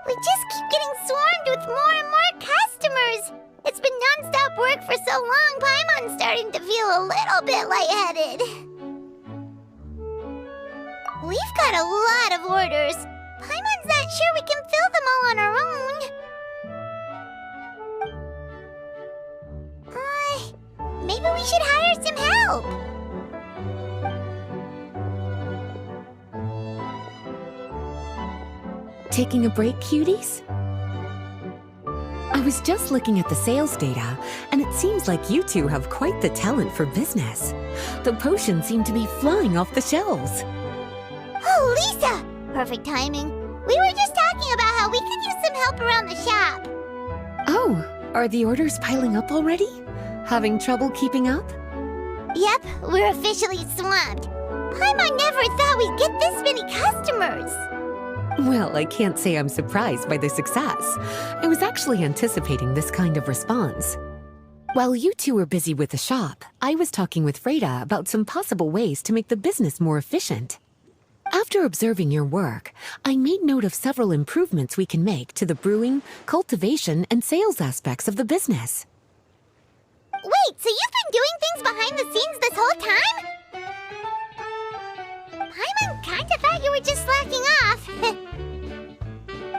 We just keep getting swarmed with more and more customers. It's been non-stop work for so long, Paimon's starting to feel a little bit lightheaded. We've got a lot of orders. Paimon's not sure we can fill them all on our own. Maybe we should hire some help. Taking a break, cuties? I was just looking at the sales data, and it seems like you two have quite the talent for business. The potions seem to be flying off the shelves. Oh, Lisa! Perfect timing. We were just talking about how we could use some help around the shop. Oh, are the orders piling up already? Having trouble keeping up? Yep, we're officially swamped. Paimon never thought we'd get this many customers. Well, I can't say I'm surprised by the success. I was actually anticipating this kind of response. While you two were busy with the shop, I was talking with Freda about some possible ways to make the business more efficient. After observing your work, I made note of several improvements we can make to the brewing, cultivation, and sales aspects of the business. Wait, so you've been doing things behind the scenes this whole time? Paimon kinda thought you were just slacking off.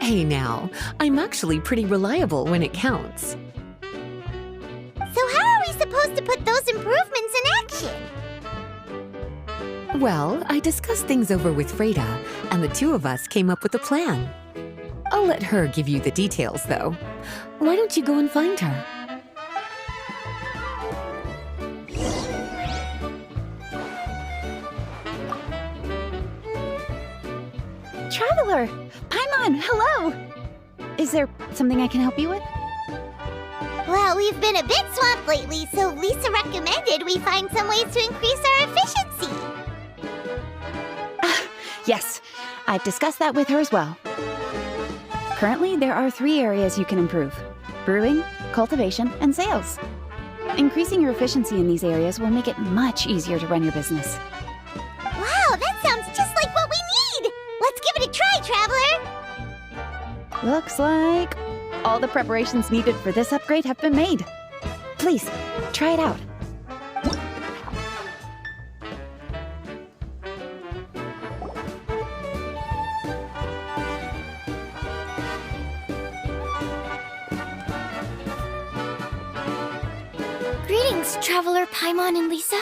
Hey now, I'm actually pretty reliable when it counts. So how are we supposed to put those improvements in action? Well, I discussed things over with Freda, and the two of us came up with a plan. I'll let her give you the details, though. Why don't you go and find her? Traveler! Paimon, hello! Is there something I can help you with? Well, we've been a bit swamped lately, so Lisa recommended we find some ways to increase our efficiency. Yes, I've discussed that with her as well. Currently, there are 3 areas you can improve: brewing, cultivation, and sales. Increasing your efficiency in these areas will make it much easier to run your business. Wow, that sounds just like what we need! Let's give it a try, Traveler! Looks like all the preparations needed for this upgrade have been made. Please, try it out. Greetings, Traveler, Paimon, and Lisa.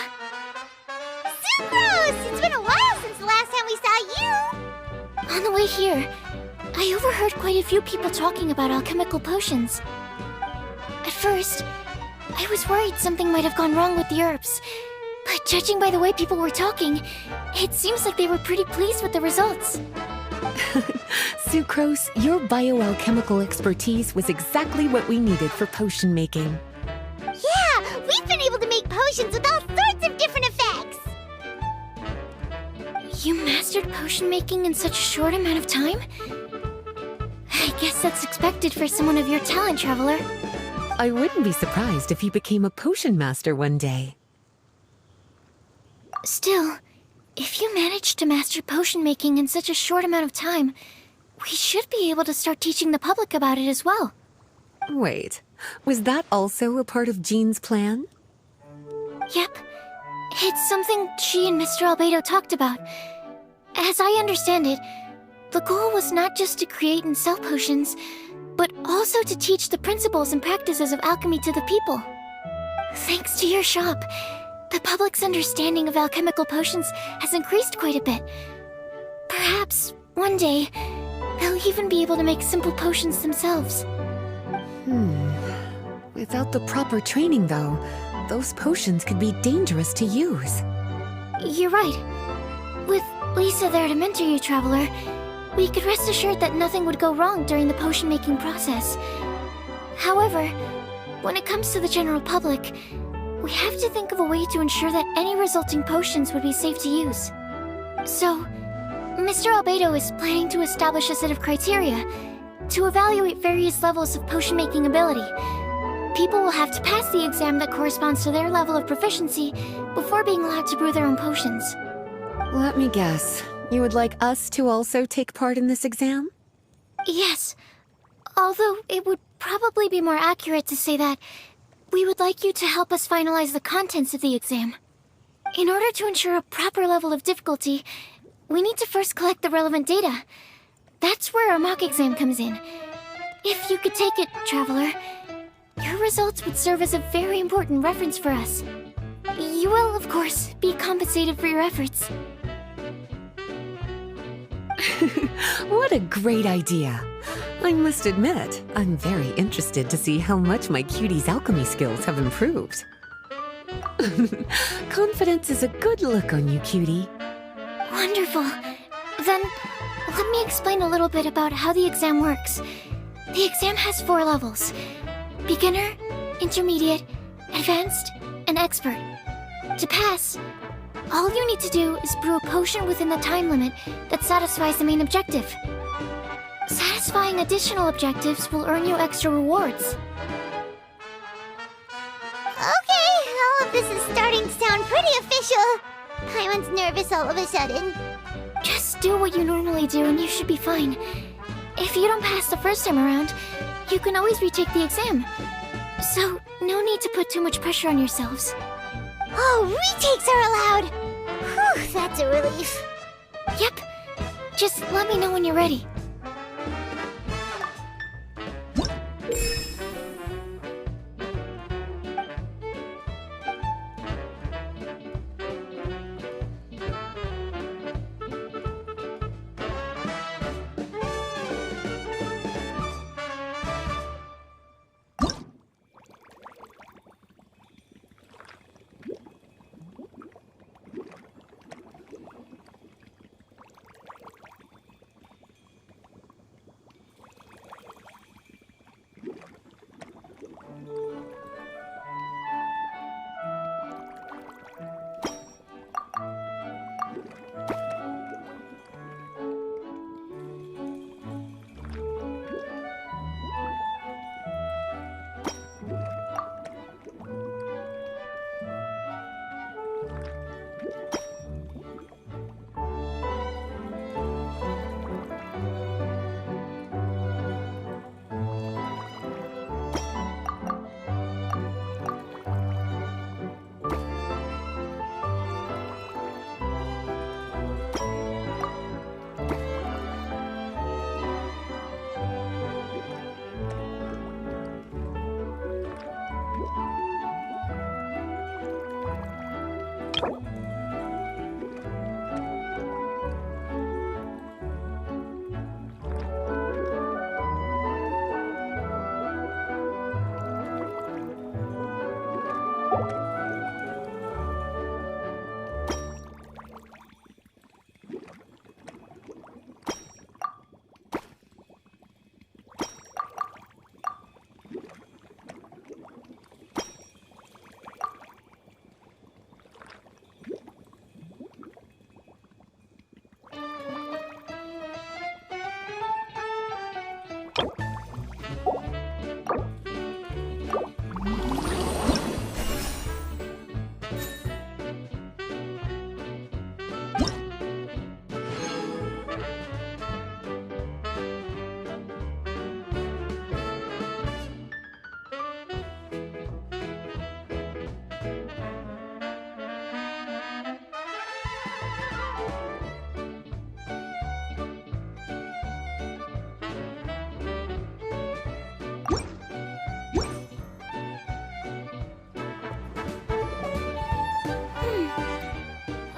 Sucrose! It's been a while since the last time we saw you! On the way here, I overheard quite a few people talking about alchemical potions. At first, I was worried something might have gone wrong with the herbs. But judging by the way people were talking, it seems like they were pretty pleased with the results. Sucrose, your bioalchemical expertise was exactly what we needed for potion making. Yeah, we've been able to make potions with all sorts of different effects! You mastered potion making in such a short amount of time? I guess that's expected for someone of your talent, Traveler. I wouldn't be surprised if you became a potion master one day. Still, if you managed to master potion making in such a short amount of time, we should be able to start teaching the public about it as well. Wait, was that also a part of Jean's plan? Yep. It's something she and Mr. Albedo talked about. As I understand it, the goal was not just to create and sell potions, but also to teach the principles and practices of alchemy to the people. Thanks to your shop, the public's understanding of alchemical potions has increased quite a bit. Perhaps, one day, they'll even be able to make simple potions themselves. Without the proper training, though, those potions could be dangerous to use. You're right. With Lisa there to mentor you, Traveler, we could rest assured that nothing would go wrong during the potion-making process. However, when it comes to the general public, we have to think of a way to ensure that any resulting potions would be safe to use. So, Mr. Albedo is planning to establish a set of criteria to evaluate various levels of potion-making ability. People will have to pass the exam that corresponds to their level of proficiency before being allowed to brew their own potions. Let me guess. You would like us to also take part in this exam? Yes, Although it would probably be more accurate to say that we would like you to help us finalize the contents of the exam. In order to ensure a proper level of difficulty, we need to first collect the relevant data. That's where our mock exam comes in. If you could take it, Traveler, your results would serve as a very important reference for us. You will, of course, be compensated for your efforts. What a great idea. I must admit, I'm very interested to see how much my cutie's alchemy skills have improved. Confidence is a good look on you, cutie. Wonderful. Then, let me explain a little bit about how the exam works. The exam has 4 levels: beginner, intermediate, advanced, and expert. To pass, all you need to do is brew a potion within the time limit that satisfies the main objective. Satisfying additional objectives will earn you extra rewards. Okay, all of this is starting to sound pretty official. Paimon's nervous all of a sudden. Just do what you normally do and you should be fine. If you don't pass the first time around, you can always retake the exam. So, no need to put too much pressure on yourselves. Oh, retakes are allowed! Whew, that's a relief. Yep. Just let me know when you're ready.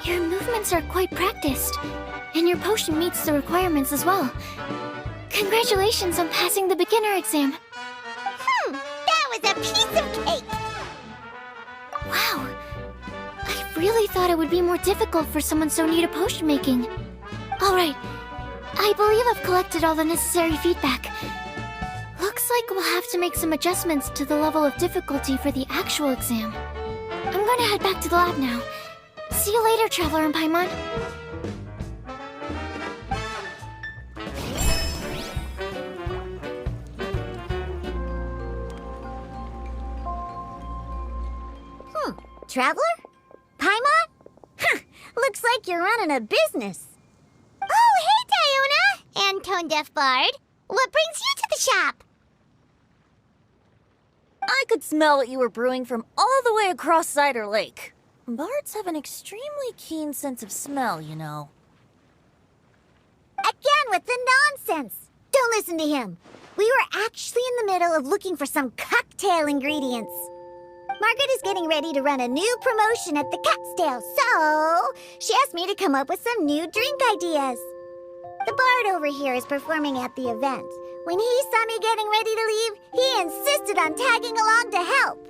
Your movements are quite practiced, and your potion meets the requirements as well. Congratulations on passing the beginner exam. That was a piece of cake! Wow. I really thought it would be more difficult for someone so new to potion making. Alright, I believe I've collected all the necessary feedback. Looks like we'll have to make some adjustments to the level of difficulty for the actual exam. I'm gonna head back to the lab now. See you later, Traveler and Paimon. Traveler? Paimon? Huh, looks like you're running a business. Oh, hey, Diona! And Tone Deaf Bard. What brings you to the shop? I could smell what you were brewing from all the way across Cider Lake. Bards have an extremely keen sense of smell, you know. Again with the nonsense! Don't listen to him. We were actually in the middle of looking for some cocktail ingredients. Margaret is getting ready to run a new promotion at the Catstail, so she asked me to come up with some new drink ideas. The bard over here is performing at the event. When he saw me getting ready to leave, he insisted on tagging along to help.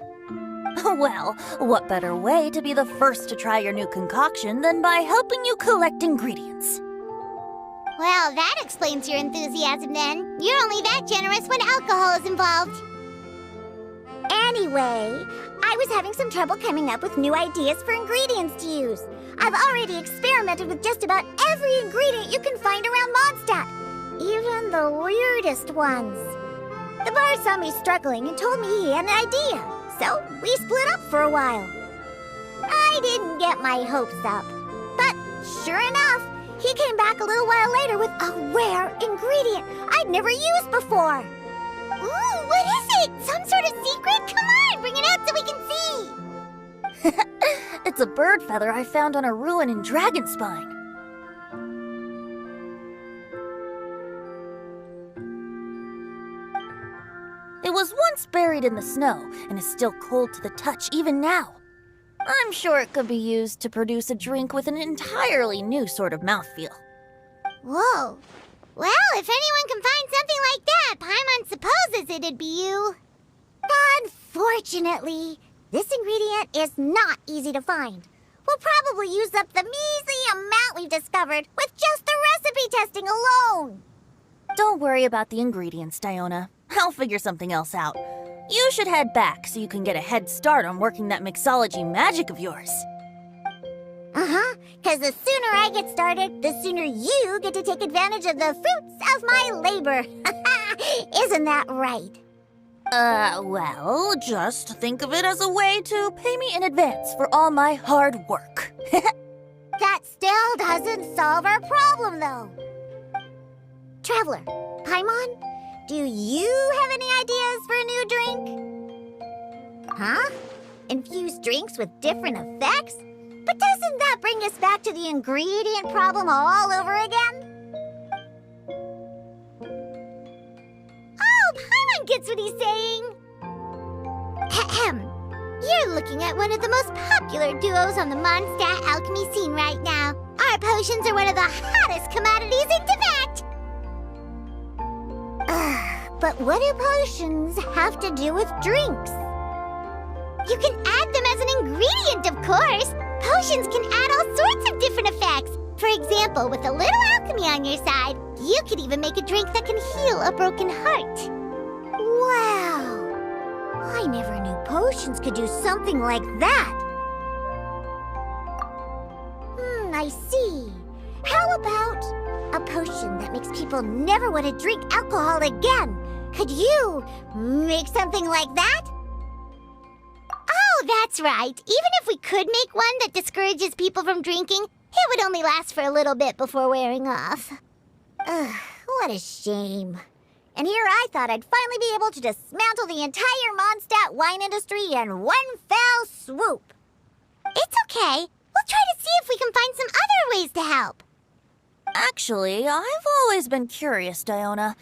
Well, what better way to be the first to try your new concoction than by helping you collect ingredients? Well, that explains your enthusiasm then. You're only that generous when alcohol is involved. Anyway, I was having some trouble coming up with new ideas for ingredients to use. I've already experimented with just about every ingredient you can find around Mondstadt, even the weirdest ones. The bar saw me struggling and told me he had an idea, so we split up for a while. I didn't get my hopes up, but sure enough, he came back a little while later with a rare ingredient I'd never used before. Ooh, what is it? Some sort of secret? Come on, bring it out so we can see. It's a bird feather I found on a ruin in Dragonspine. It was once buried in the snow and is still cold to the touch even now. I'm sure it could be used to produce a drink with an entirely new sort of mouthfeel. Whoa. Well, if anyone can find something like that, Paimon supposes it'd be you. Unfortunately, this ingredient is not easy to find. We'll probably use up the measly amount we've discovered with just the recipe testing alone. Don't worry about the ingredients, Diona. I'll figure something else out. You should head back so you can get a head start on working that mixology magic of yours. Because the sooner I get started, the sooner you get to take advantage of the fruits of my labor. Isn't that right? Well, just think of it as a way to pay me in advance for all my hard work. That still doesn't solve our problem, though. Traveler, Paimon, do you have any ideas for a new drink? Huh? Infused drinks with different effects? But doesn't that bring us back to the ingredient problem all over again? Oh, Paimon gets what he's saying. Ahem. You're looking at one of the most popular duos on the Mondstadt alchemy scene right now. Our potions are one of the hottest commodities in Tibet. But what do potions have to do with drinks? You can add them as an ingredient, of course. Potions can add all sorts of different effects. For example, with a little alchemy on your side, you could even make a drink that can heal a broken heart. Wow! I never knew potions could do something like that. I see. How about a potion that makes people never want to drink alcohol again? Could you make something like that? Oh, that's right. Even if we could make one that discourages people from drinking, it would only last for a little bit before wearing off. Ugh, what a shame. And here I thought I'd finally be able to dismantle the entire Mondstadt wine industry in one fell swoop. It's okay. We'll try to see if we can find some other ways to help. Actually, I've always been curious, Diona.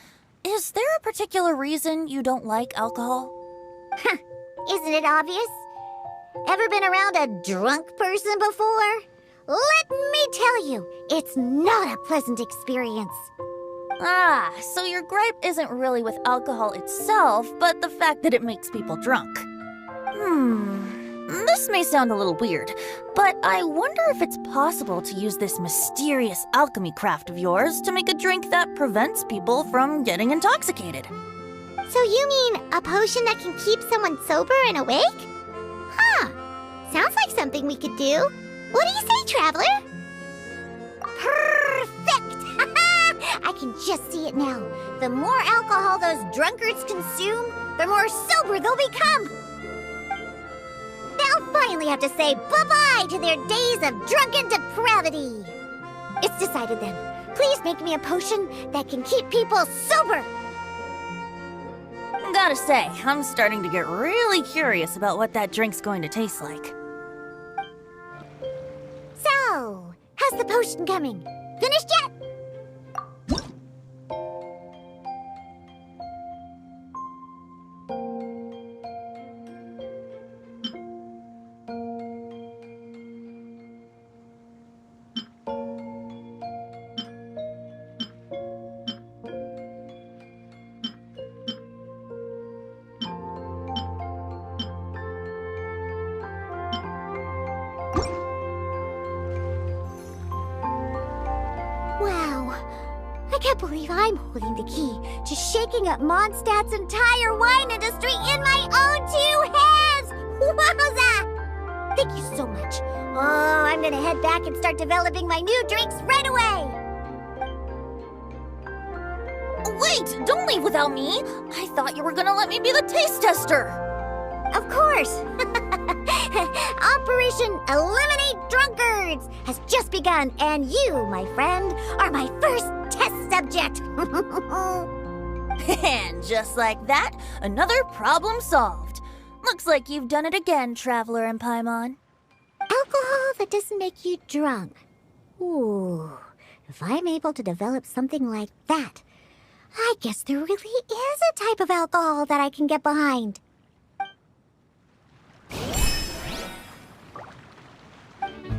Is there a particular reason you don't like alcohol? Isn't it obvious? Ever been around a drunk person before? Let me tell you, it's not a pleasant experience. Ah, so your gripe isn't really with alcohol itself, but the fact that it makes people drunk. This may sound a little weird, but I wonder if it's possible to use this mysterious alchemy craft of yours to make a drink that prevents people from getting intoxicated. So you mean a potion that can keep someone sober and awake? Huh. Sounds like something we could do. What do you say, Traveler? Perfect! I can just see it now. The more alcohol those drunkards consume, the more sober they'll become. They'll finally have to say bye-bye to their days of drunken depravity. It's decided then. Please make me a potion that can keep people sober Gotta say, I'm starting to get really curious about what that drink's going to taste like. So, how's the potion coming? Finished yet? Wow, I can't believe I'm holding the key to shaking up Mondstadt's entire wine industry in my own 2 hands! Wowza! Thank you so much. Oh, I'm gonna head back and start developing my new drinks right away! Wait, don't leave without me! I thought you were gonna let me be the taste tester! Of course! Operation Eliminate Drunkards has just begun, and you, my friend, are my first test subject! And just like that, another problem solved. Looks like you've done it again, Traveler and Paimon. Alcohol that doesn't make you drunk. Ooh, if I'm able to develop something like that, I guess there really is a type of alcohol that I can get behind.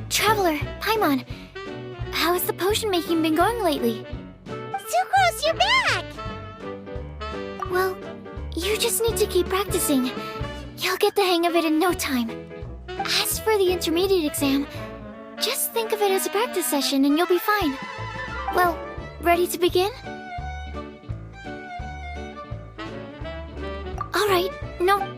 Traveler, Paimon, how has the potion making been going lately? Sucrose, you're back! Well, you just need to keep practicing. You'll get the hang of it in no time. As for the intermediate exam, just think of it as a practice session and you'll be fine. Well, ready to begin? Alright, no...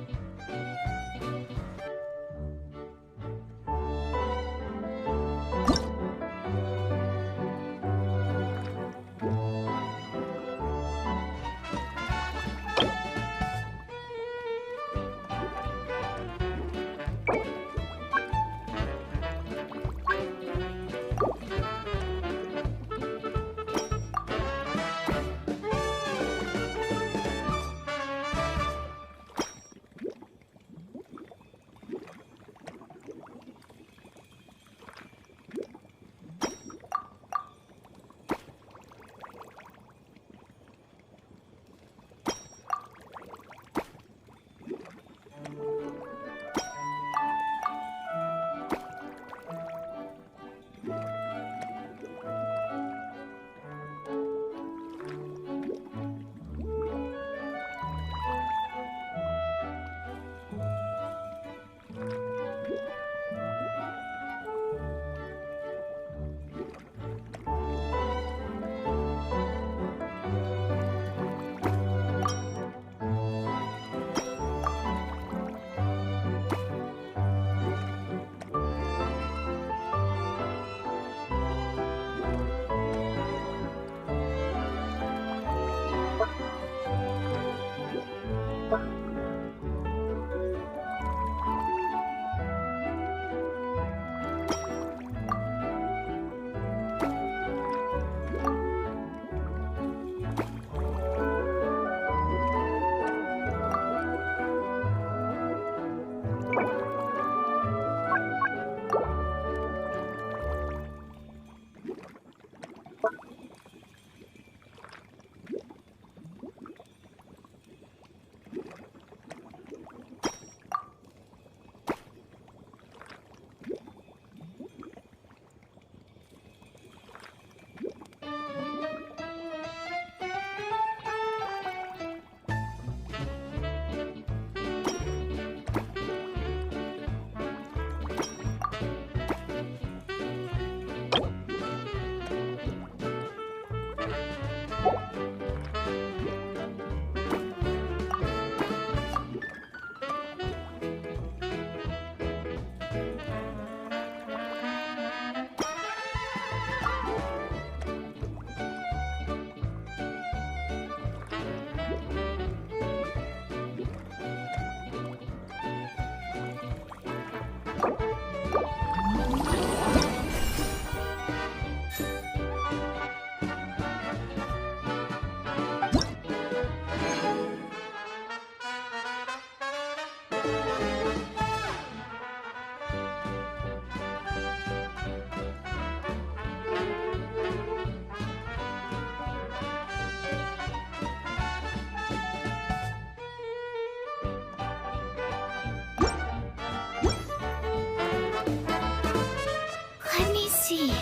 see.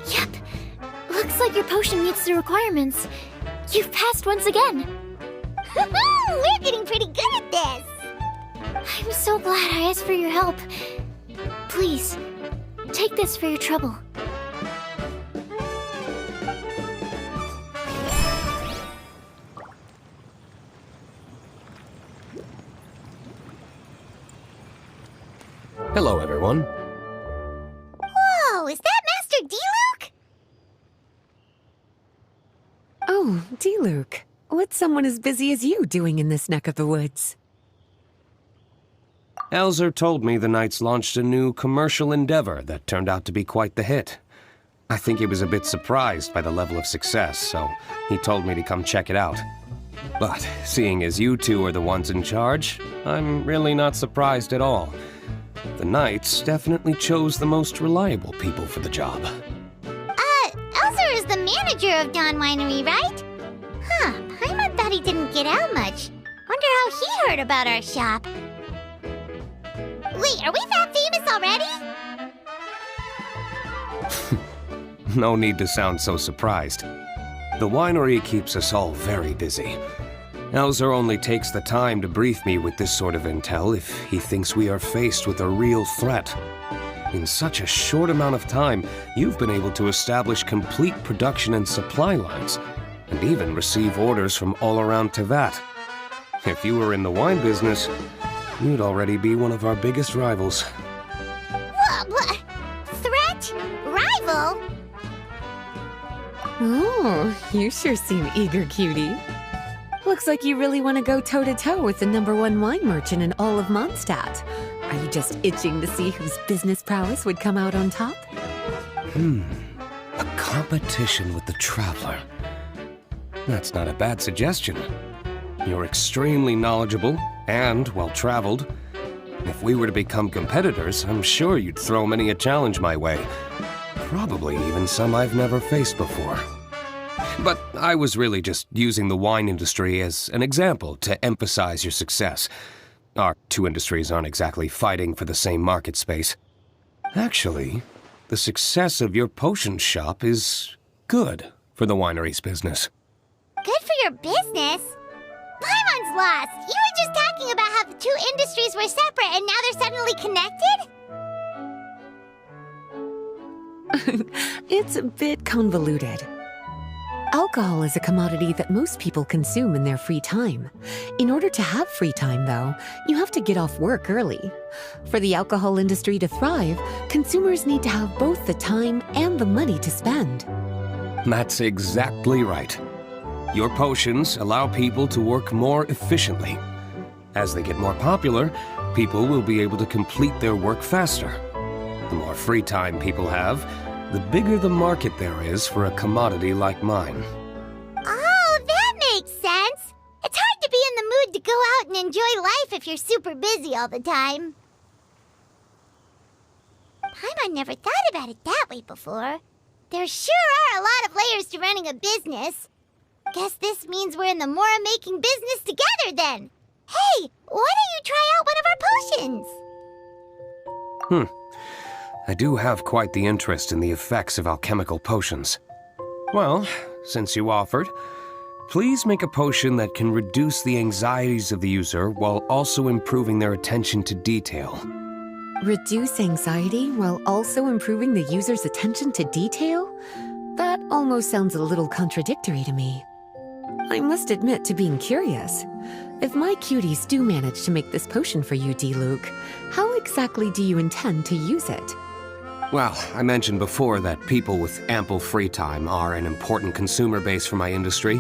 Yep. Looks like your potion meets the requirements. You've passed once again. We're getting pretty good at this. I'm so glad I asked for your help. Please, take this for your trouble. Hello, everyone. Whoa, is that Master D-Luke? Oh, D-Luke. What's someone as busy as you doing in this neck of the woods? Elzer told me the Knights launched a new commercial endeavor that turned out to be quite the hit. I think he was a bit surprised by the level of success, so he told me to come check it out. But seeing as you two are the ones in charge, I'm really not surprised at all. The Knights definitely chose the most reliable people for the job. Elzer is the manager of Dawn Winery, right? Huh, Paimon thought he didn't get out much. Wonder how he heard about our shop. Wait, are we that famous already? No need to sound so surprised. The winery keeps us all very busy. Elzer only takes the time to brief me with this sort of intel if he thinks we are faced with a real threat. In such a short amount of time, you've been able to establish complete production and supply lines, and even receive orders from all around Tevat. If you were in the wine business, you'd already be one of our biggest rivals. What? Threat? Rival? Oh, you sure seem eager, cutie. Looks like you really want to go toe-to-toe with the #1 wine merchant in all of Mondstadt. Are you just itching to see whose business prowess would come out on top? A competition with the Traveler. That's not a bad suggestion. You're extremely knowledgeable and well-traveled. If we were to become competitors, I'm sure you'd throw many a challenge my way. Probably even some I've never faced before. But I was really just using the wine industry as an example to emphasize your success. Our two industries aren't exactly fighting for the same market space. Actually, the success of your potion shop is good for the winery's business. Good for your business? Paimon's lost! You were just talking about how the two industries were separate and now they're suddenly connected? It's a bit convoluted. Alcohol is a commodity that most people consume in their free time. In order to have free time, though, you have to get off work early. For the alcohol industry to thrive, consumers need to have both the time and the money to spend. That's exactly right. Your potions allow people to work more efficiently. As they get more popular, people will be able to complete their work faster. The more free time people have, the bigger the market there is for a commodity like mine. Oh, that makes sense! It's hard to be in the mood to go out and enjoy life if you're super busy all the time. Paimon never thought about it that way before. There sure are a lot of layers to running a business. Guess this means we're in the Mora-making business together then. Hey, why don't you try out one of our potions? I do have quite the interest in the effects of alchemical potions. Well, since you offered, please make a potion that can reduce the anxieties of the user while also improving their attention to detail. Reduce anxiety while also improving the user's attention to detail? That almost sounds a little contradictory to me. I must admit to being curious. If my cuties do manage to make this potion for you, D-Luke, how exactly do you intend to use it? Well, I mentioned before that people with ample free time are an important consumer base for my industry.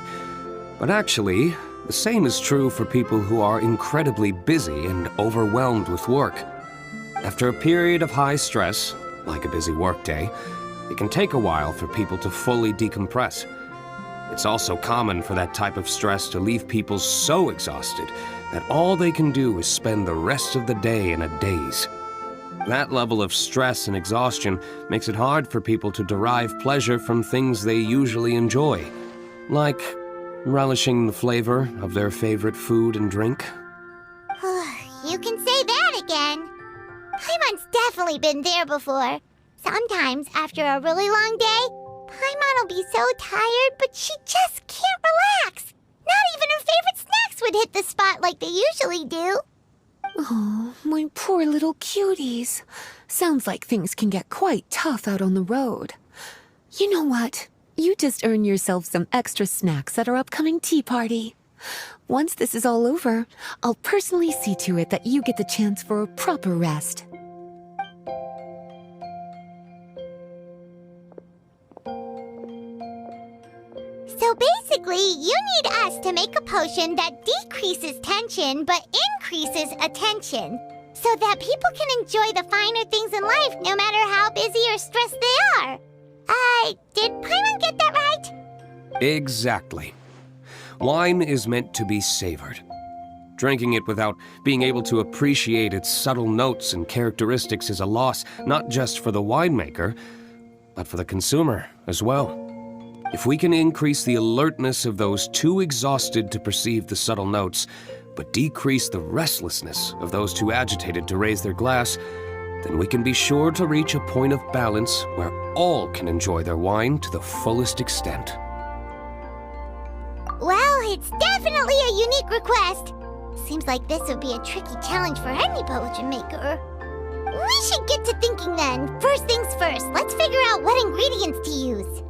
But actually, the same is true for people who are incredibly busy and overwhelmed with work. After a period of high stress, like a busy workday, it can take a while for people to fully decompress. It's also common for that type of stress to leave people so exhausted that all they can do is spend the rest of the day in a daze. That level of stress and exhaustion makes it hard for people to derive pleasure from things they usually enjoy, like relishing the flavor of their favorite food and drink. You can say that again. Paimon's definitely been there before. Sometimes, after a really long day, Paimon will be so tired, but she just can't relax. Not even her favorite snacks would hit the spot like they usually do. Oh, my poor little cuties. Sounds like things can get quite tough out on the road. You know what? You just earn yourself some extra snacks at our upcoming tea party. Once this is all over, I'll personally see to it that you get the chance for a proper rest. So basically, you need us to make a potion that decreases tension but increases attention, so that people can enjoy the finer things in life no matter how busy or stressed they are. Did Paimon get that right? Exactly. Wine is meant to be savored. Drinking it without being able to appreciate its subtle notes and characteristics is a loss not just for the winemaker, but for the consumer as well. If we can increase the alertness of those too exhausted to perceive the subtle notes, but decrease the restlessness of those too agitated to raise their glass, then we can be sure to reach a point of balance where all can enjoy their wine to the fullest extent. Well, it's definitely a unique request. Seems like this would be a tricky challenge for any potion maker. We should get to thinking then. First things first, let's figure out what ingredients to use.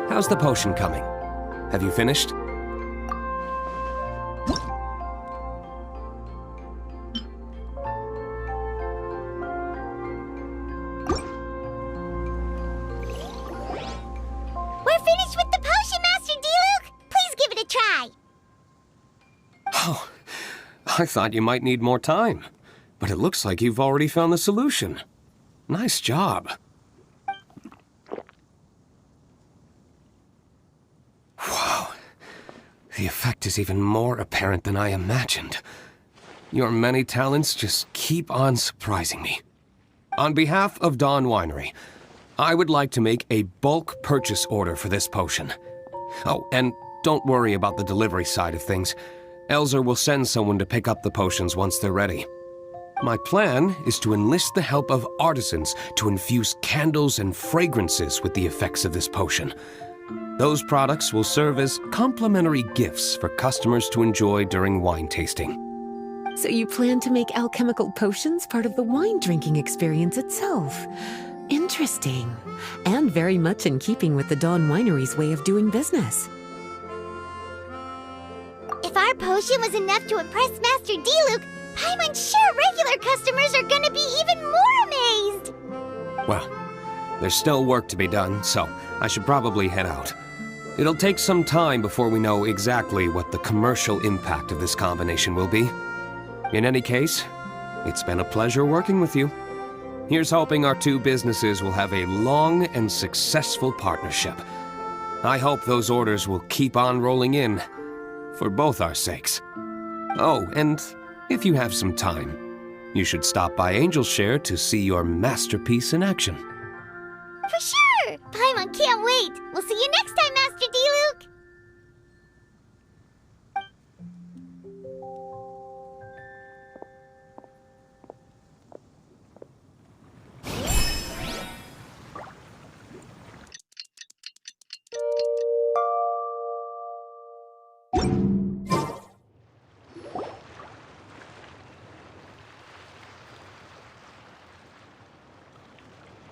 How's the potion coming? Have you finished? We're finished with the potion, Master D-Luke! Please give it a try! Oh, I thought you might need more time, but it looks like you've already found the solution. Nice job. Wow, the effect is even more apparent than I imagined. Your many talents just keep on surprising me. On behalf of Dawn Winery, I would like to make a bulk purchase order for this potion. Oh, and don't worry about the delivery side of things. Elzer will send someone to pick up the potions once they're ready. My plan is to enlist the help of artisans to infuse candles and fragrances with the effects of this potion. Those products will serve as complimentary gifts for customers to enjoy during wine tasting. So you plan to make alchemical potions part of the wine drinking experience itself. Interesting. And very much in keeping with the Dawn Winery's way of doing business. If our potion was enough to impress Master D-Luke, Paimon's sure regular customers are gonna be even more amazed! Well, there's still work to be done, so I should probably head out. It'll take some time before we know exactly what the commercial impact of this combination will be. In any case, it's been a pleasure working with you. Here's hoping our two businesses will have a long and successful partnership. I hope those orders will keep on rolling in, for both our sakes. Oh, and if you have some time, you should stop by Angel's Share to see your masterpiece in action. For sure! Paimon can't wait! We'll see you next time, Master D-Luke!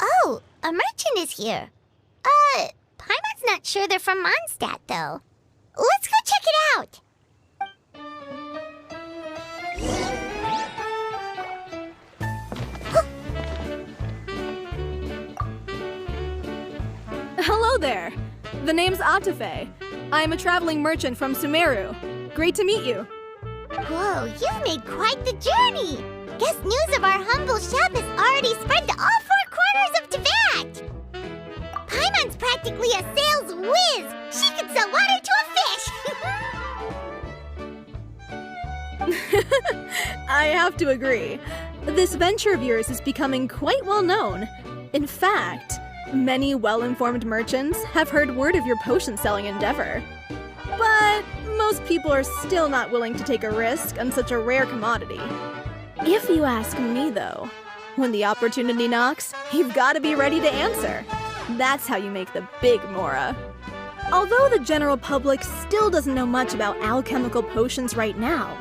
Oh, a merchant is here. Paimon's not sure they're from Mondstadt, though. Let's go check it out! Hello there! The name's Atafe. I'm a traveling merchant from Sumeru. Great to meet you. Whoa, you've made quite the journey! Guess news of our humble shop has already spread to all 4 corners of Tibet! Paimon's practically a sales whiz! She could sell water to a fish! I have to agree. This venture of yours is becoming quite well known. In fact, many well-informed merchants have heard word of your potion-selling endeavor. But most people are still not willing to take a risk on such a rare commodity. If you ask me, though, when the opportunity knocks, you've got to be ready to answer. That's how you make the big Mora. Although the general public still doesn't know much about alchemical potions right now,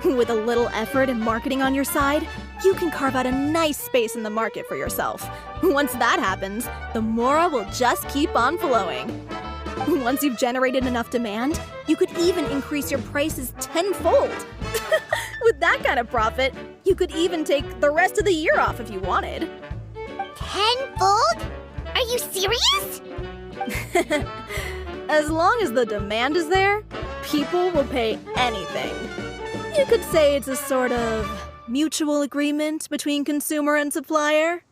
with a little effort and marketing on your side, you can carve out a nice space in the market for yourself. Once that happens, the Mora will just keep on flowing. Once you've generated enough demand, you could even increase your prices tenfold. With that kind of profit, you could even take the rest of the year off if you wanted. Tenfold? Are you serious? As long as the demand is there, people will pay anything. You could say it's a sort of mutual agreement between consumer and supplier.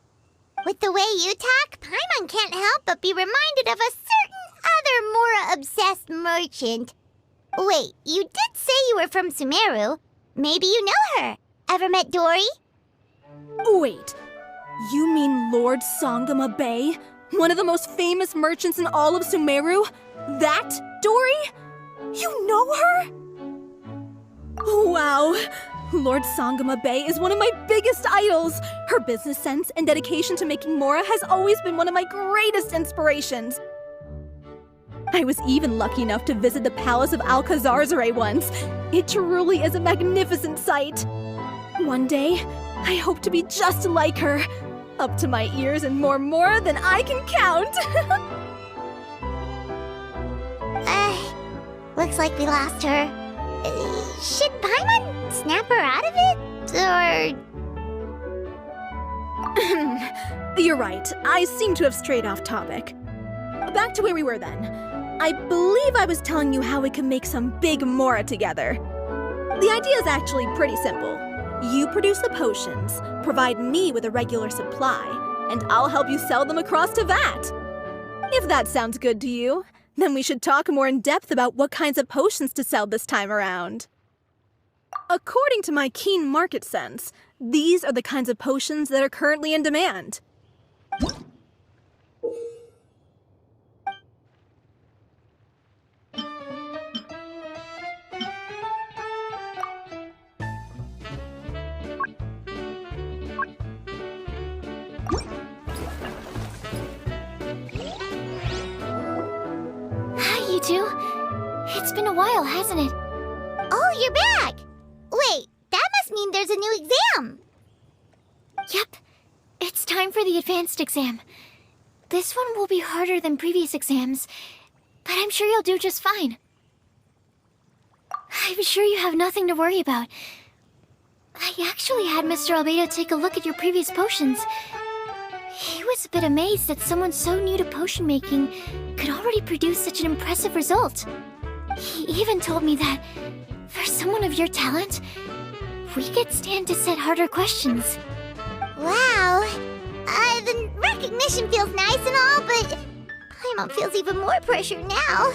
With the way you talk, Paimon can't help but be reminded of a certain other Mora-obsessed merchant. Wait, you did say you were from Sumeru. Maybe you know her. Ever met Dory? Wait, you mean Lord Sangama Bay? One of the most famous merchants in all of Sumeru? That Dory? You know her? Wow! Lord Sangama Bay is one of my biggest idols! Her business sense and dedication to making Mora has always been one of my greatest inspirations. I was even lucky enough to visit the palace of Alcazarzaray once. It truly is a magnificent sight. One day, I hope to be just like her. Up to my ears and more Mora than I can count! Looks like we lost her. Should Paimon snap her out of it? Or... You're right. I seem to have strayed off topic. Back to where we were then. I believe I was telling you how we can make some big Mora together. The idea is actually pretty simple. You produce the potions, provide me with a regular supply, and I'll help you sell them across to Vat. If that sounds good to you, then we should talk more in depth about what kinds of potions to sell this time around. According to my keen market sense, these are the kinds of potions that are currently in demand. Hi, you two. It's been a while, hasn't it? Oh, you're back! Wait, that must mean there's a new exam! Yep. It's time for the advanced exam. This one will be harder than previous exams, but I'm sure you'll do just fine. I'm sure you have nothing to worry about. I actually had Mr. Albedo take a look at your previous potions. He was a bit amazed that someone so new to potion making could already produce such an impressive result. He even told me that, for someone of your talent, we could stand to set harder questions. Wow. The recognition feels nice and all, but Paimon feels even more pressure now.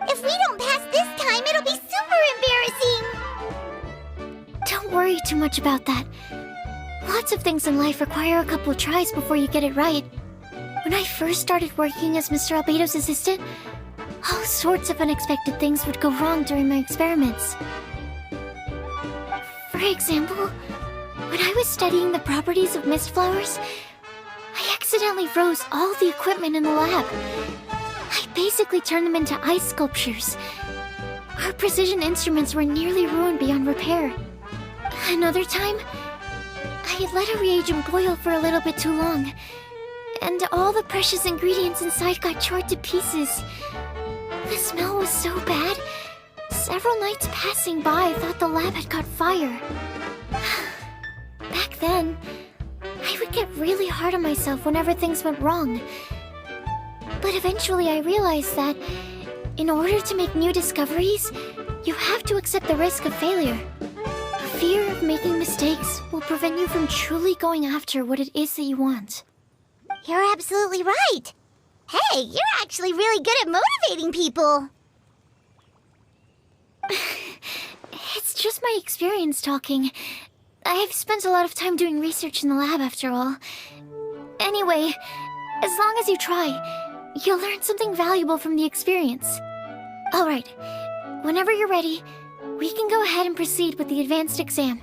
If we don't pass this time, it'll be super embarrassing! Don't worry too much about that. Lots of things in life require a couple of tries before you get it right. When I first started working as Mr. Albedo's assistant, all sorts of unexpected things would go wrong during my experiments. For example, when I was studying the properties of mist flowers, I accidentally froze all the equipment in the lab. I basically turned them into ice sculptures. Our precision instruments were nearly ruined beyond repair. Another time, I had let a reagent boil for a little bit too long, and all the precious ingredients inside got charred to pieces. The smell was so bad, several nights passing by I thought the lab had caught fire. Back then, I would get really hard on myself whenever things went wrong. But eventually I realized that in order to make new discoveries, you have to accept the risk of failure. Fear of making mistakes will prevent you from truly going after what it is that you want. You're absolutely right. Hey, you're actually really good at motivating people. It's just my experience talking. I've spent a lot of time doing research in the lab after all. Anyway, as long as you try, you'll learn something valuable from the experience. Alright, whenever you're ready, we can go ahead and proceed with the advanced exam.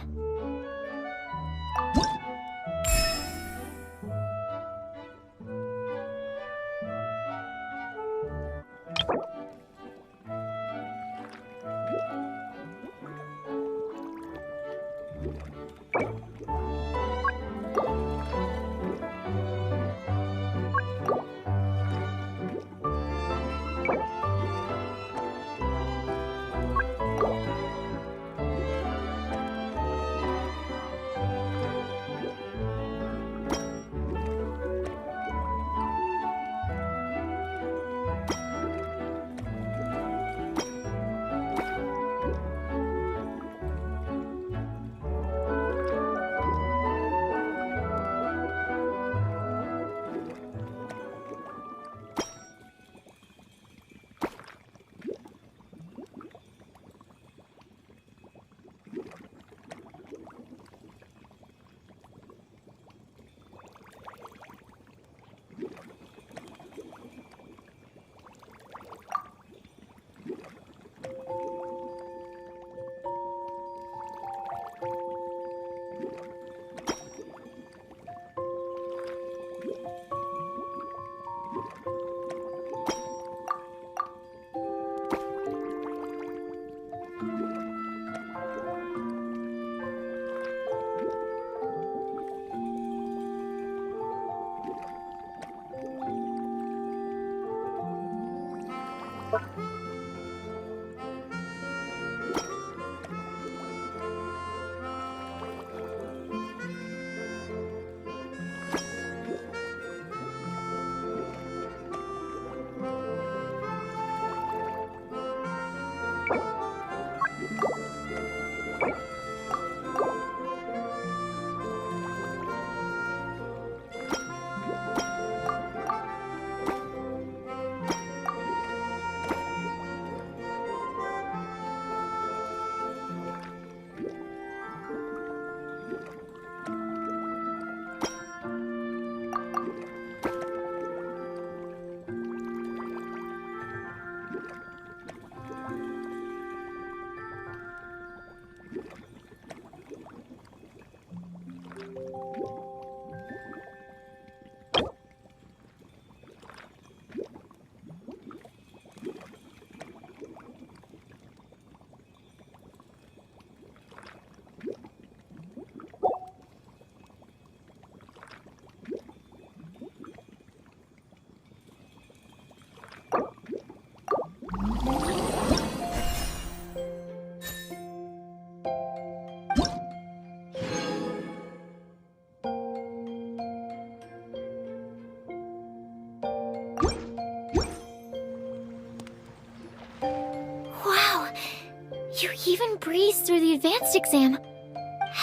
You even breezed through the advanced exam.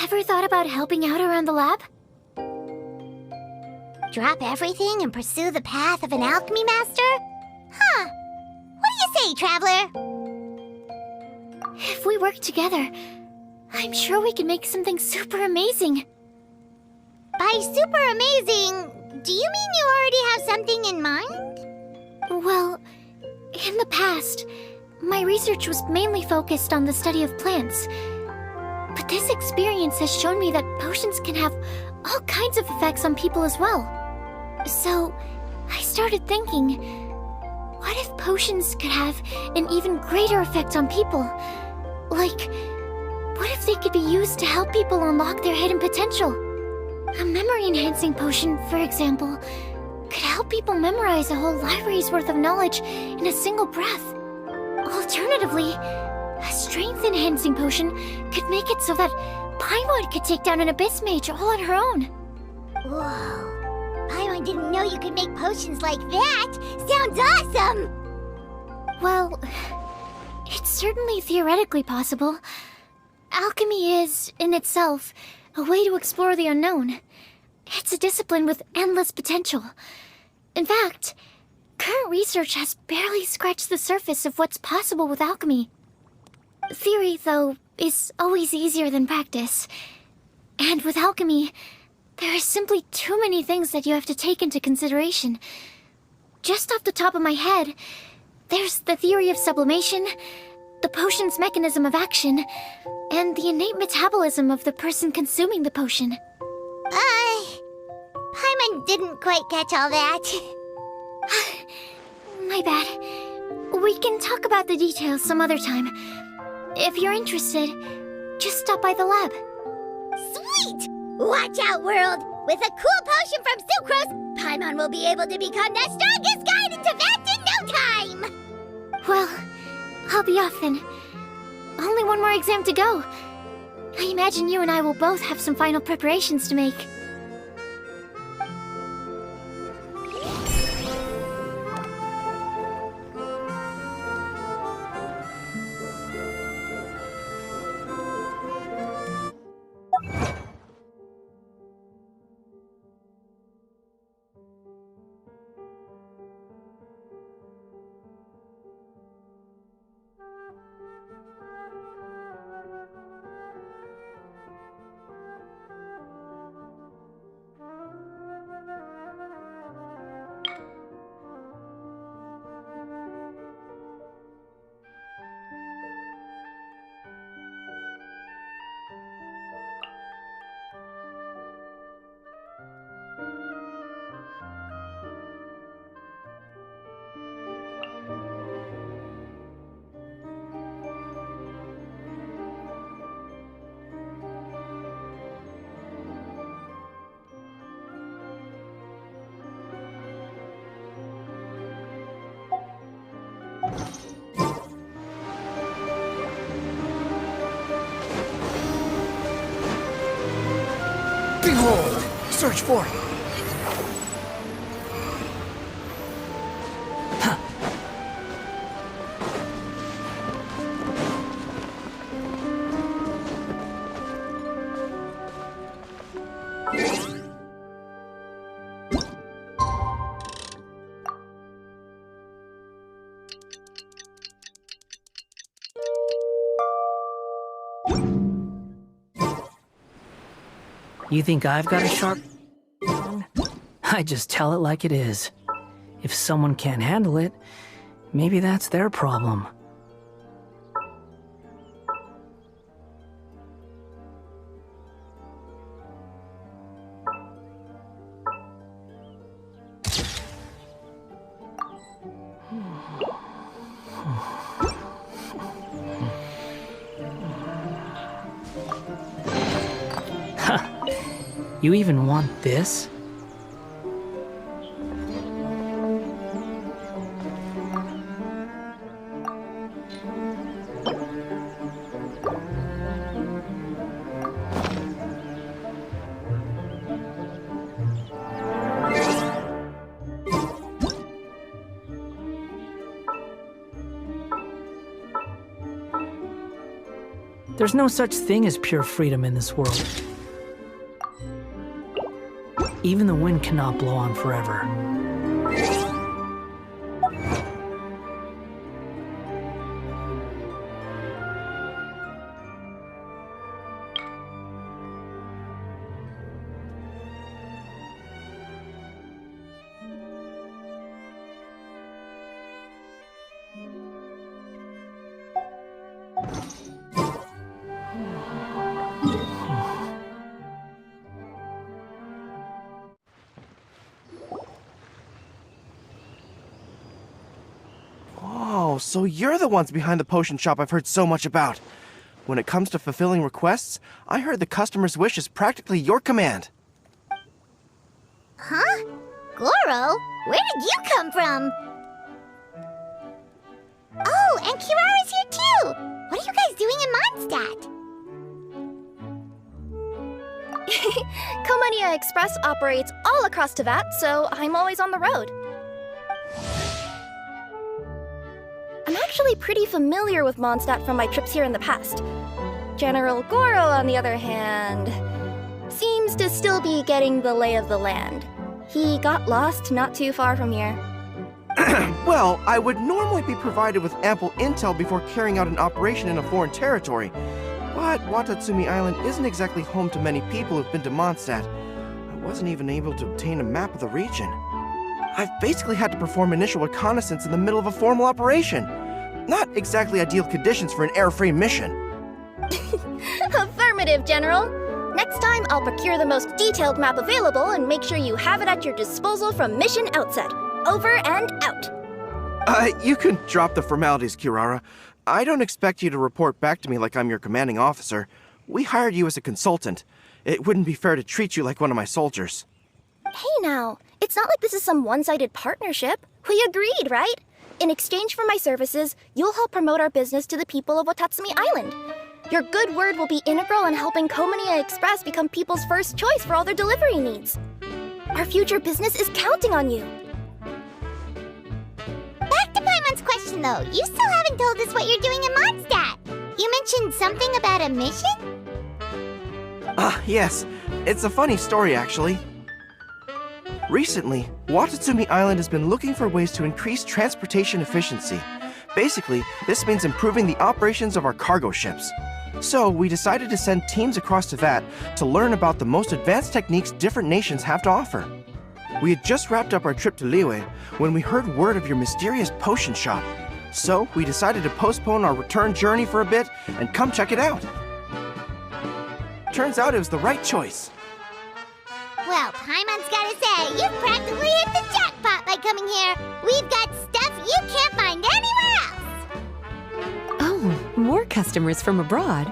Ever thought about helping out around the lab? Drop everything and pursue the path of an alchemy master? Huh. What do you say, Traveler? If we work together, I'm sure we can make something super amazing. By super amazing, do you mean you already have something in mind? Well, in the past, my research was mainly focused on the study of plants. But this experience has shown me that potions can have all kinds of effects on people as well. So, I started thinking, what if potions could have an even greater effect on people? Like, what if they could be used to help people unlock their hidden potential? A memory-enhancing potion, for example, could help people memorize a whole library's worth of knowledge in a single breath. Alternatively, a strength-enhancing potion could make it so that Paimon could take down an Abyss Mage all on her own. Whoa. Paimon didn't know you could make potions like that! Sounds awesome! Well, it's certainly theoretically possible. Alchemy is, in itself, a way to explore the unknown. It's a discipline with endless potential. In fact, current research has barely scratched the surface of what's possible with alchemy. Theory, though, is always easier than practice. And with alchemy, there are simply too many things that you have to take into consideration. Just off the top of my head, there's the theory of sublimation, the potion's mechanism of action, and the innate metabolism of the person consuming the potion. Paimon didn't quite catch all that. My bad. We can talk about the details some other time. If you're interested, just stop by the lab. Sweet! Watch out, world! With a cool potion from Sucrose, Paimon will be able to become the strongest guide into Vent in no time! Well, I'll be off then. Only one more exam to go. I imagine you and I will both have some final preparations to make. Behold! Search for it! You think I've got a sharp tongue? I just tell it like it is. If someone can't handle it, maybe that's their problem. You even want this? There's no such thing as pure freedom in this world. Even the wind cannot blow on forever. Oh, so you're the ones behind the potion shop I've heard so much about. When it comes to fulfilling requests, I heard the customer's wish is practically your command. Huh? Goro? Where did you come from? Oh, and Kirara's here too! What are you guys doing in Mondstadt? Komania Express operates all across Teyvat, so I'm always on the road. I'm actually pretty familiar with Mondstadt from my trips here in the past. General Goro, on the other hand, seems to still be getting the lay of the land. He got lost not too far from here. Well, I would normally be provided with ample intel before carrying out an operation in a foreign territory. But Watatsumi Island isn't exactly home to many people who've been to Mondstadt. I wasn't even able to obtain a map of the region. I've basically had to perform initial reconnaissance in the middle of a formal operation. Not exactly ideal conditions for an airframe mission. Affirmative, General. Next time, I'll procure the most detailed map available and make sure you have it at your disposal from mission outset. Over and out. You can drop the formalities, Kirara. I don't expect you to report back to me like I'm your commanding officer. We hired you as a consultant. It wouldn't be fair to treat you like one of my soldiers. Hey now, it's not like this is some one-sided partnership. We agreed, right? In exchange for my services, you'll help promote our business to the people of Watatsumi Island. Your good word will be integral in helping Komania Express become people's first choice for all their delivery needs. Our future business is counting on you. Back to Paimon's question, though. You still haven't told us what you're doing in Mondstadt. You mentioned something about a mission? Yes. It's a funny story, actually. Recently, Watatsumi Island has been looking for ways to increase transportation efficiency. Basically, this means improving the operations of our cargo ships. So, we decided to send teams across to Teyvat to learn about the most advanced techniques different nations have to offer. We had just wrapped up our trip to Liyue when we heard word of your mysterious potion shop. So, we decided to postpone our return journey for a bit and come check it out. Turns out it was the right choice. Well, Paimon's gotta say, you've practically hit the jackpot by coming here. We've got stuff you can't find anywhere else. Oh, more customers from abroad.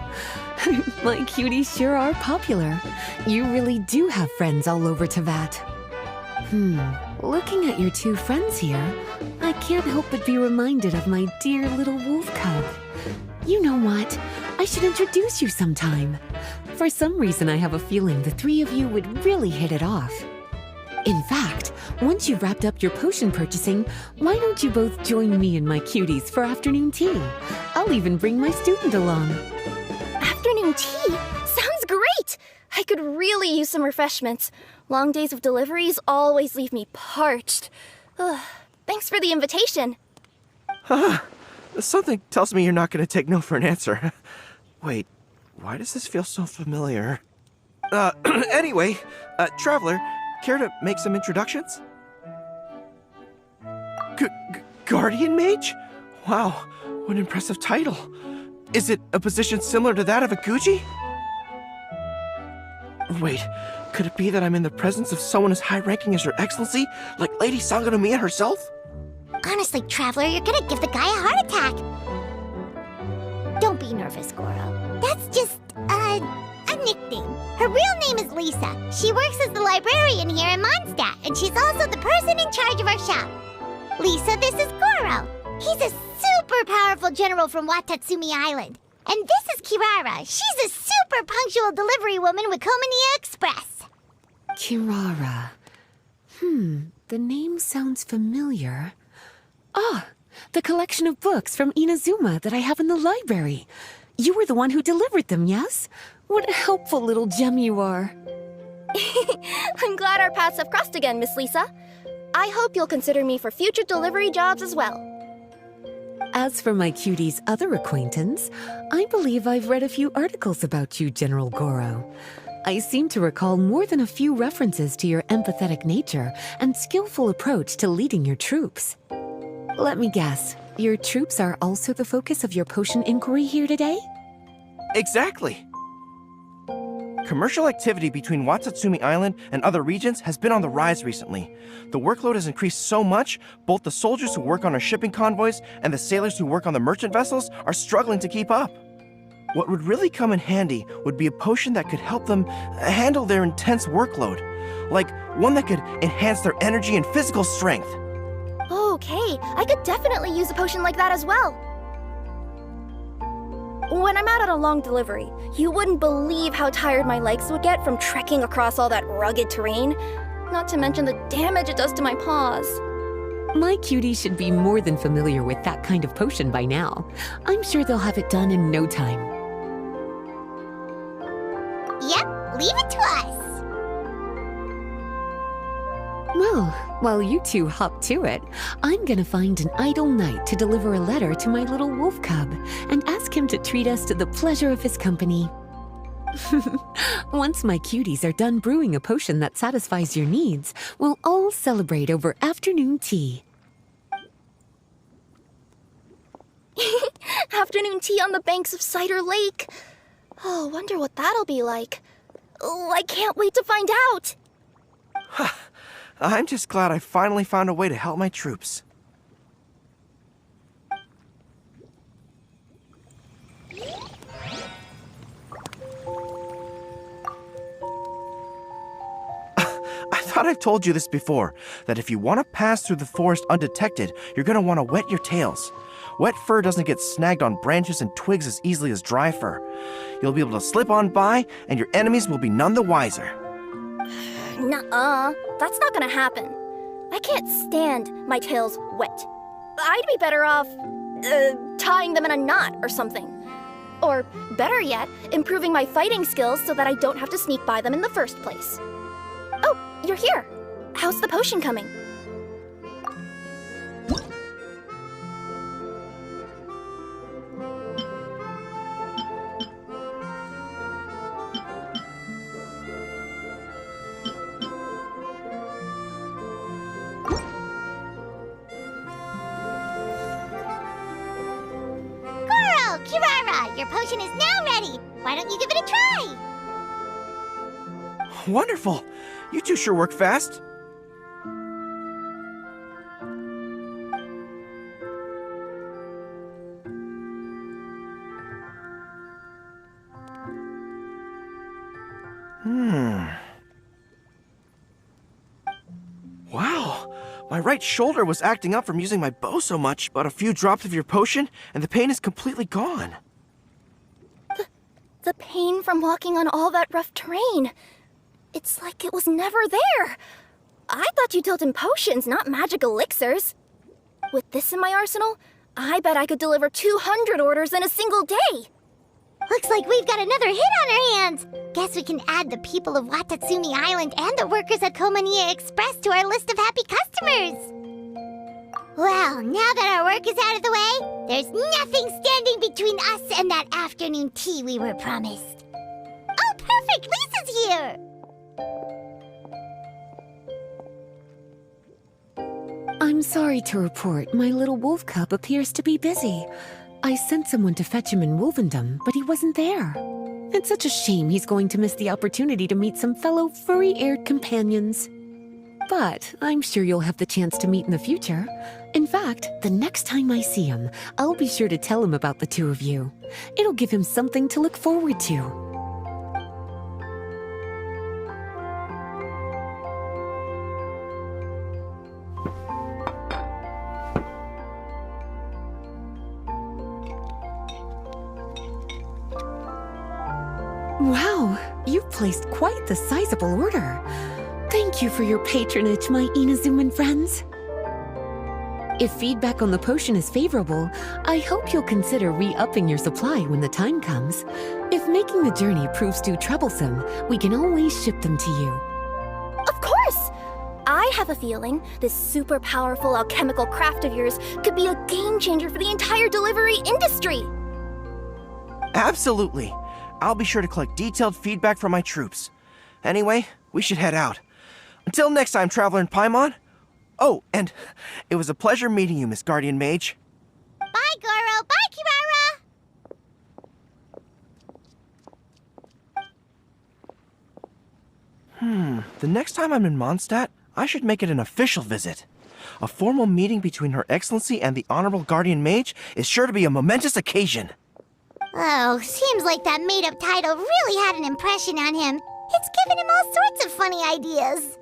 My cuties sure are popular. You really do have friends all over Teyvat. Looking at your two friends here, I can't help but be reminded of my dear little wolf cub. You know what? I should introduce you sometime. For some reason, I have a feeling the three of you would really hit it off. In fact, once you've wrapped up your potion purchasing, why don't you both join me and my cuties for afternoon tea? I'll even bring my student along. Afternoon tea? Sounds great! I could really use some refreshments. Long days of deliveries always leave me parched. Thanks for the invitation. Something tells me you're not going to take no for an answer. Wait, why does this feel so familiar? Anyway, Traveler, care to make some introductions? Guardian Mage? Wow, what an impressive title. Is it a position similar to that of a Guji? Wait, could it be that I'm in the presence of someone as high-ranking as Your Excellency, like Lady Sangonomiya herself? Honestly, Traveler, you're gonna give the guy a heart attack. Don't be nervous, Goro. That's just, a nickname. Her real name is Lisa. She works as the librarian here in Mondstadt, and she's also the person in charge of our shop. Lisa, this is Goro. He's a super powerful general from Watatsumi Island. And this is Kirara. She's a super punctual delivery woman with Komania Express. Kirara. The name sounds familiar. Ah, the collection of books from Inazuma that I have in the library. You were the one who delivered them, yes? What a helpful little gem you are. I'm glad our paths have crossed again, Miss Lisa. I hope you'll consider me for future delivery jobs as well. As for my cutie's other acquaintance, I believe I've read a few articles about you, General Goro. I seem to recall more than a few references to your empathetic nature and skillful approach to leading your troops. Let me guess, your troops are also the focus of your potion inquiry here today? Exactly. Commercial activity between Watatsumi Island and other regions has been on the rise recently. The workload has increased so much, both the soldiers who work on our shipping convoys and the sailors who work on the merchant vessels are struggling to keep up. What would really come in handy would be a potion that could help them handle their intense workload, like one that could enhance their energy and physical strength. Okay, I could definitely use a potion like that as well. When I'm out on a long delivery, you wouldn't believe how tired my legs would get from trekking across all that rugged terrain. Not to mention the damage it does to my paws. My cutie should be more than familiar with that kind of potion by now. I'm sure they'll have it done in no time. Yep, leave it to us. Well, while you two hop to it, I'm gonna find an idle knight to deliver a letter to my little wolf cub and ask him to treat us to the pleasure of his company. Once my cuties are done brewing a potion that satisfies your needs, we'll all celebrate over afternoon tea. Afternoon tea on the banks of Cider Lake. Oh, wonder what that'll be like. Oh, I can't wait to find out. I'm just glad I finally found a way to help my troops. I thought I've told you this before, that if you want to pass through the forest undetected, you're going to want to wet your tails. Wet fur doesn't get snagged on branches and twigs as easily as dry fur. You'll be able to slip on by, and your enemies will be none the wiser. Nuh-uh, that's not gonna happen. I can't stand my tails wet. I'd be better off, tying them in a knot or something. Or, better yet, improving my fighting skills so that I don't have to sneak by them in the first place. Oh, you're here. How's the potion coming? Kirara, your potion is now ready. Why don't you give it a try? Wonderful! You two sure work fast. Wow! My right shoulder was acting up from using my bow so much, but a few drops of your potion, and the pain is completely gone. The pain from walking on all that rough terrain. It's like it was never there. I thought you dealt in potions, not magic elixirs. With this in my arsenal, I bet I could deliver 200 orders in a single day. Looks like we've got another hit on our hands. Guess we can add the people of Watatsumi Island and the workers at Komania Express to our list of happy customers. Well, now that our work is out of the way, there's nothing standing between us and that afternoon tea we were promised. Oh, perfect! Lisa's here! I'm sorry to report my little wolf cub appears to be busy. I sent someone to fetch him in Wolvendom, but he wasn't there. It's such a shame he's going to miss the opportunity to meet some fellow furry-aired companions. But I'm sure you'll have the chance to meet in the future. In fact, the next time I see him, I'll be sure to tell him about the two of you. It'll give him something to look forward to. Wow, you've placed quite the sizable order. Thank you for your patronage, my Inazuman friends. If feedback on the potion is favorable, I hope you'll consider re-upping your supply when the time comes. If making the journey proves too troublesome, we can always ship them to you. Of course! I have a feeling this super powerful alchemical craft of yours could be a game changer for the entire delivery industry. Absolutely. I'll be sure to collect detailed feedback from my troops. Anyway, we should head out. Until next time, Traveler in Paimon. Oh, and it was a pleasure meeting you, Miss Guardian Mage. Bye, Goro! Bye, Kirara! The next time I'm in Mondstadt, I should make it an official visit. A formal meeting between Her Excellency and the Honorable Guardian Mage is sure to be a momentous occasion. Oh, seems like that made-up title really had an impression on him. It's given him all sorts of funny ideas.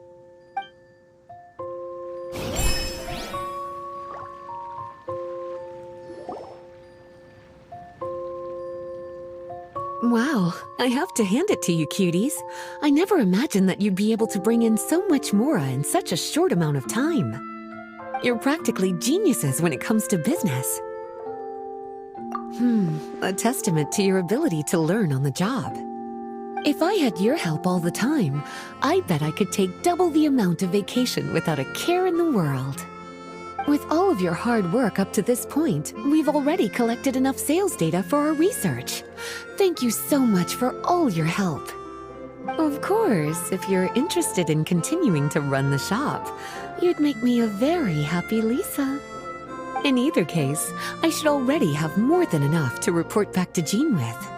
Wow, I have to hand it to you, cuties. I never imagined that you'd be able to bring in so much mora in such a short amount of time. You're practically geniuses when it comes to business. A testament to your ability to learn on the job. If I had your help all the time, I bet I could take double the amount of vacation without a care in the world. With all of your hard work up to this point, we've already collected enough sales data for our research. Thank you so much for all your help. Of course, if you're interested in continuing to run the shop, you'd make me a very happy Lisa. In either case, I should already have more than enough to report back to Jean with.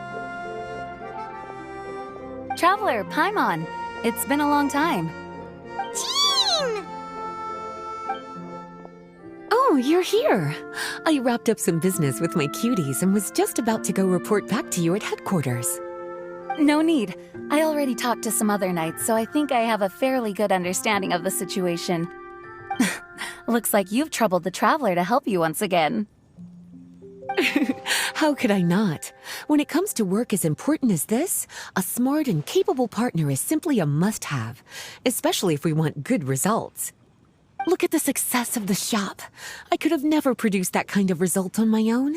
Traveler, Paimon, it's been a long time. Jean! Oh, you're here. I wrapped up some business with my cuties and was just about to go report back to you at headquarters. No need. I already talked to some other knights, so I think I have a fairly good understanding of the situation. Looks like you've troubled the Traveler to help you once again. How could I not? When it comes to work as important as this, a smart and capable partner is simply a must-have, especially if we want good results. Look at the success of the shop. I could have never produced that kind of result on my own.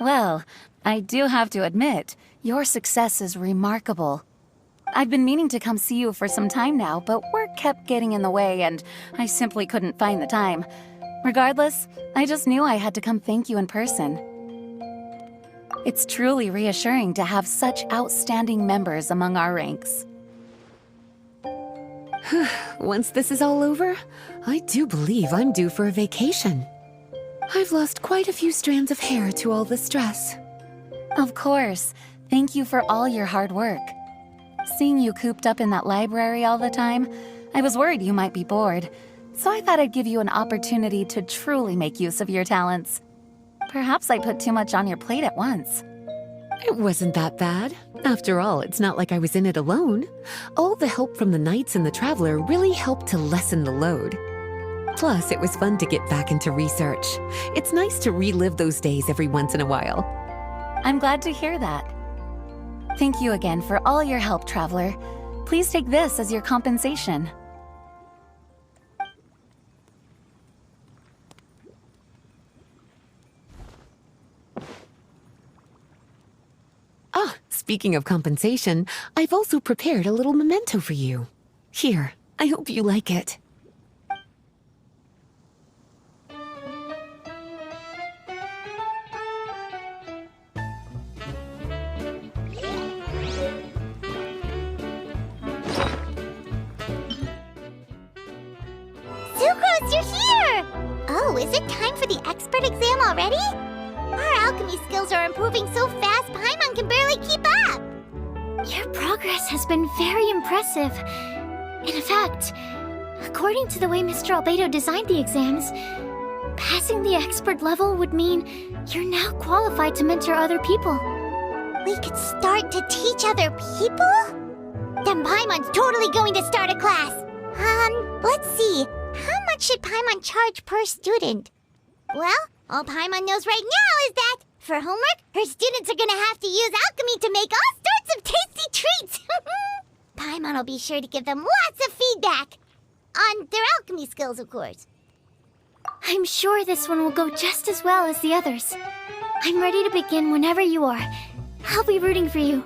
Well, I do have to admit, your success is remarkable. I've been meaning to come see you for some time now, but work kept getting in the way and I simply couldn't find the time. Regardless, I just knew I had to come thank you in person. It's truly reassuring to have such outstanding members among our ranks. Once this is all over, I do believe I'm due for a vacation. I've lost quite a few strands of hair to all the stress. Of course. Thank you for all your hard work. Seeing you cooped up in that library all the time, I was worried you might be bored. So I thought I'd give you an opportunity to truly make use of your talents. Perhaps I put too much on your plate at once. It wasn't that bad. After all, it's not like I was in it alone. All the help from the Knights and the Traveler really helped to lessen the load. Plus, it was fun to get back into research. It's nice to relive those days every once in a while. I'm glad to hear that. Thank you again for all your help, Traveler. Please take this as your compensation. Speaking of compensation, I've also prepared a little memento for you. Here, I hope you like it. Sucrose, you're here! Oh, is it time for the expert exam already? Our alchemy skills are improving so fast, Paimon can barely keep up! Your progress has been very impressive. In fact, according to the way Mr. Albedo designed the exams, passing the expert level would mean you're now qualified to mentor other people. We could start to teach other people? Then Paimon's totally going to start a class! Let's see. How much should Paimon charge per student? Well, all Paimon knows right now is that, for homework, her students are gonna have to use alchemy to make all sorts of tasty treats! Paimon will be sure to give them lots of feedback! On their alchemy skills, of course. I'm sure this one will go just as well as the others. I'm ready to begin whenever you are. I'll be rooting for you.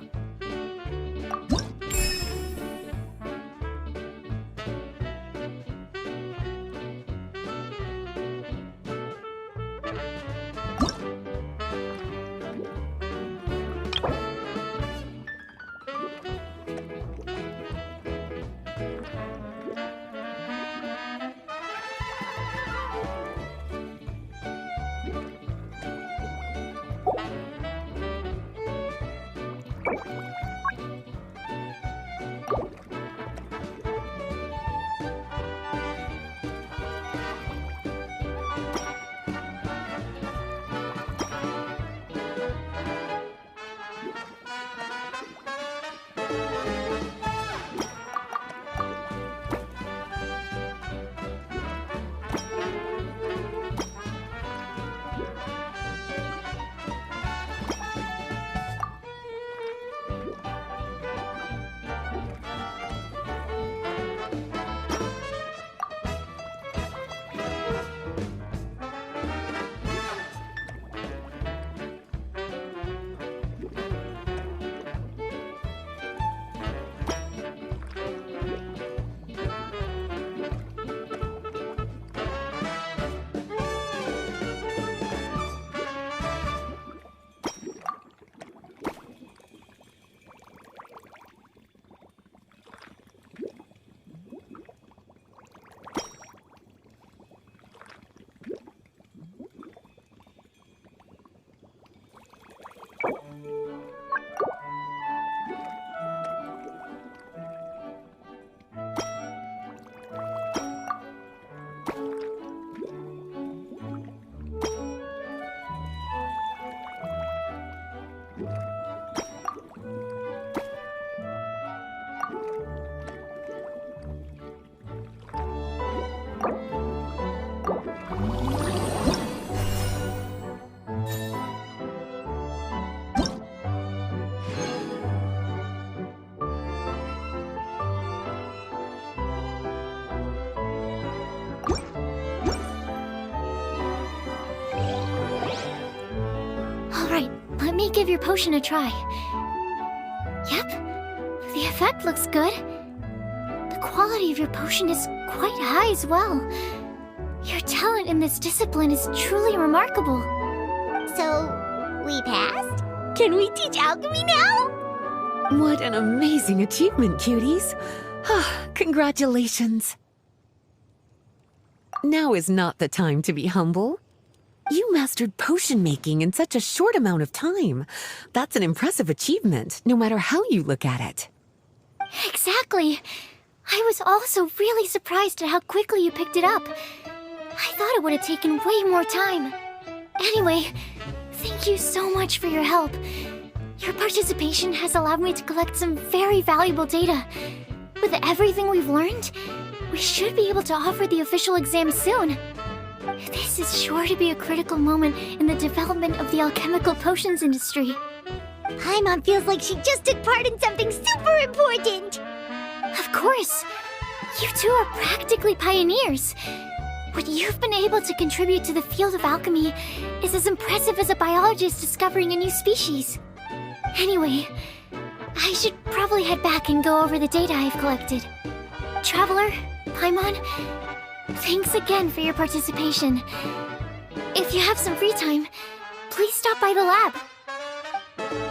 let me give your potion a try. Yep, the effect looks good. The quality of your potion is quite high as well. Your talent in this discipline is truly remarkable. So, we passed? Can we teach alchemy now? What an amazing achievement, cuties. Congratulations. Now is not the time to be humble. You mastered potion making in such a short amount of time. That's an impressive achievement, no matter how you look at it. Exactly. I was also really surprised at how quickly you picked it up. I thought it would have taken way more time. Anyway, thank you so much for your help. Your participation has allowed me to collect some very valuable data. With everything we've learned, we should be able to offer the official exam soon. This is sure to be a critical moment in the development of the alchemical potions industry. Paimon feels like she just took part in something super important. Of course. You two are practically pioneers. What you've been able to contribute to the field of alchemy is as impressive as a biologist discovering a new species. Anyway, I should probably head back and go over the data I've collected. Traveler, Paimon, thanks again for your participation. If you have some free time, please stop by the lab.